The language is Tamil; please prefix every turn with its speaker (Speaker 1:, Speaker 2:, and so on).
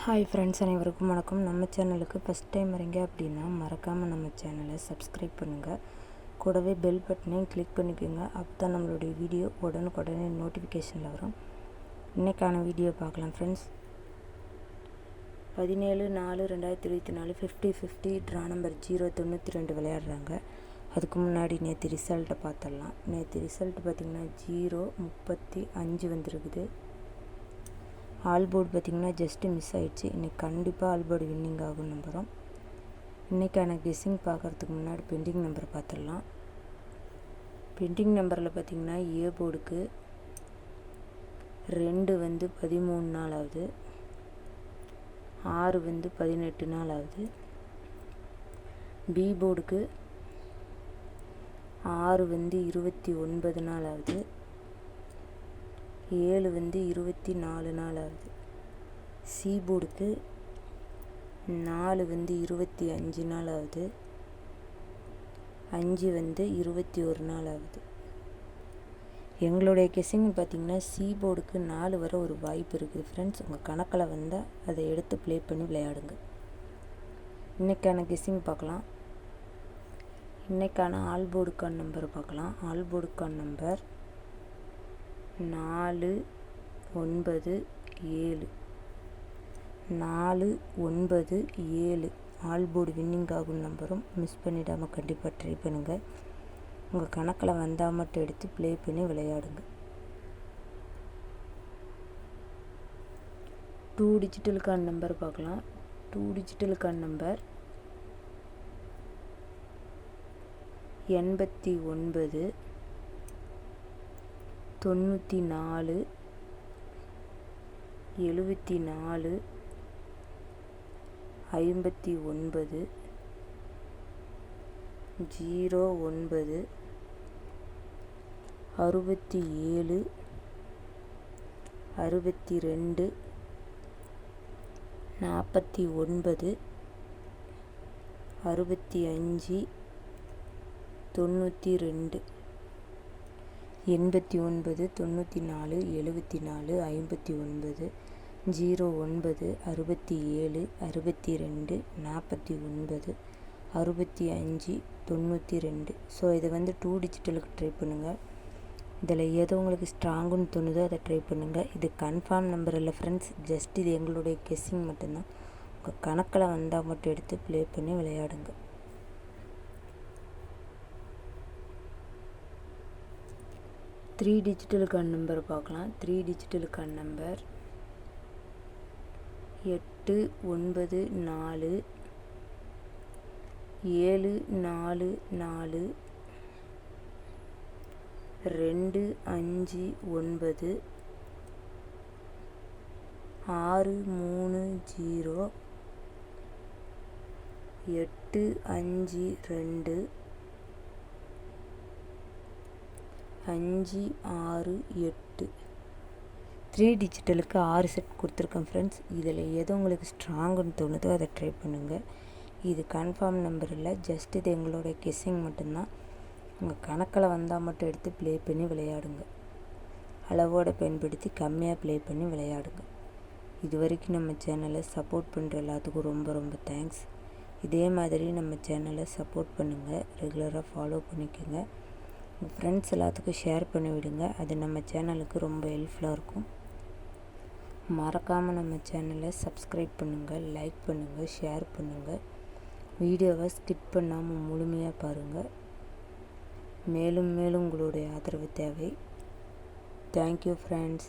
Speaker 1: ஹாய் ஃப்ரெண்ட்ஸ், அனைவருக்கும் வணக்கம். நம்ம சேனலுக்கு ஃபஸ்ட் டைம் வரீங்க அப்படின்னா மறக்காமல் நம்ம சேனலை சப்ஸ்கிரைப் பண்ணுங்கள். கூடவே பெல் பட்டனையும் கிளிக் பண்ணிக்கோங்க. அப்போ தான் நம்மளுடைய வீடியோ உடனுக்குடனே நோட்டிஃபிகேஷனில் வரும். இன்றைக்கான வீடியோ பார்க்கலாம் ஃப்ரெண்ட்ஸ். 17/4/2024 50-50 ட்ரா நம்பர் 092 விளையாடுறாங்க. அதுக்கு முன்னாடி நேற்று ரிசல்ட்டை பார்த்துடலாம். நேற்று ரிசல்ட் பார்த்திங்கன்னா 0-35 வந்துருக்குது. ஆல்போர்டு பார்த்திங்கன்னா ஜஸ்ட்டு மிஸ் ஆகிடுச்சு. இன்றைக்கி கண்டிப்பாக ஆல்போர்டு வின்னிங் ஆகும் நம்புகிறோம். இன்றைக்கான கெஸ்ஸிங் பார்க்குறதுக்கு முன்னாடி பெண்டிங் நம்பர் பார்த்துடலாம். பெண்டிங் நம்பரில் பார்த்திங்கன்னா ஏ போர்டுக்கு 2 வந்து 13 நாள் ஆகுது, 6 வந்து 18 நாள் ஆகுது. பி போர்டுக்கு 6 வந்து 29 நாள் ஆகுது, 7 வந்து 24 நாள் ஆகுது. சி போர்டுக்கு 4 வந்து 25 நாள் ஆகுது, 5 வந்து 21 நாள் ஆகுது. எங்களுடைய கெஸ்ஸிங் பார்த்திங்கன்னா சி போர்டுக்கு 4 வர ஒரு வாய்ப்பு இருக்குது ஃப்ரெண்ட்ஸ். உங்கள் கணக்கில் வந்தால் அதை எடுத்து ப்ளே பண்ணி விளையாடுங்க. இன்றைக்கான கெஸ்ஸிங் பார்க்கலாம். இன்றைக்கான ஆல்போர்டுக்கான நம்பர் பார்க்கலாம். ஆல்போர்டுக்கான நம்பர் 4-9-7 4-9-7 ஆல்போர்டு வின்னிங் ஆகும் நம்பரும் மிஸ் பண்ணிடாமல் கண்டிப்பாக ட்ரை பண்ணுங்கள். உங்கள் கணக்கில் வந்தால் மட்டும் எடுத்து ப்ளே பண்ணி விளையாடுங்க. 2 டிஜிட்டலுக்கான நம்பர் பார்க்கலாம். 2 டிஜிட்டலுக்கான நம்பர் 89 94 74 59 09 67 62 49 65 92 89 94 74 59 09 67 62 49 65 92. ஸோ இதை வந்து 2 டிஜிட்டலுக்கு ட்ரை பண்ணுங்கள். இதில் எது உங்களுக்கு ஸ்ட்ராங்குன்னு தோணுதோ அதை ட்ரை பண்ணுங்கள். இது கன்ஃபார்ம் நம்பர் இல்லை ஃப்ரெண்ட்ஸ், ஜஸ்ட் இது எங்களுடைய கெஸ்ஸிங் மட்டும்தான். உங்கள் கணக்கில் வந்தால் மட்டும் எடுத்து ப்ளே பண்ணி விளையாடுங்க. 3 டிஜிட்டலுக்கான நம்பர் பார்க்கலாம். 3 டிஜிட்டலுக்கான நம்பர் 894 744 259 630 852 568. 3 டிஜிட்டலுக்கு 6 செட் கொடுத்துருக்கேன் ஃப்ரெண்ட்ஸ். இதில் எது உங்களுக்கு ஸ்ட்ராங்குன்னு தோணுதோ அதை ட்ரை பண்ணுங்கள். இது கன்ஃபார்ம் நம்பர் இல்லை, ஜஸ்ட் இது எங்களோட கெஸ்ஸிங் மட்டும்தான். உங்கள் கணக்கில் வந்தால் மட்டும் எடுத்து ப்ளே பண்ணி விளையாடுங்க. அளவோடு பயன்படுத்தி கம்மியாக ப்ளே பண்ணி விளையாடுங்க. இது வரைக்கும் நம்ம சேனலை சப்போர்ட் பண்ணுற எல்லாத்துக்கும் ரொம்ப ரொம்ப தேங்க்ஸ். இதே மாதிரி நம்ம சேனலை சப்போர்ட் பண்ணுங்கள், ரெகுலராக ஃபாலோ பண்ணிக்கோங்க. உங்கள் ஃப்ரெண்ட்ஸ் எல்லாத்துக்கும் ஷேர் பண்ணி விடுங்க. அது நம்ம சேனலுக்கு ரொம்ப ஹெல்ப்ஃபுல்லாக இருக்கும். மறக்காமல் நம்ம சேனலை சப்ஸ்கிரைப் பண்ணுங்கள், லைக் பண்ணுங்கள், ஷேர் பண்ணுங்கள். வீடியோவை ஸ்கிப் பண்ணாமல் முழுமையாக பாருங்கள். மேலும் மேலும் உங்களுடைய ஆதரவு தேவை. Thank you friends.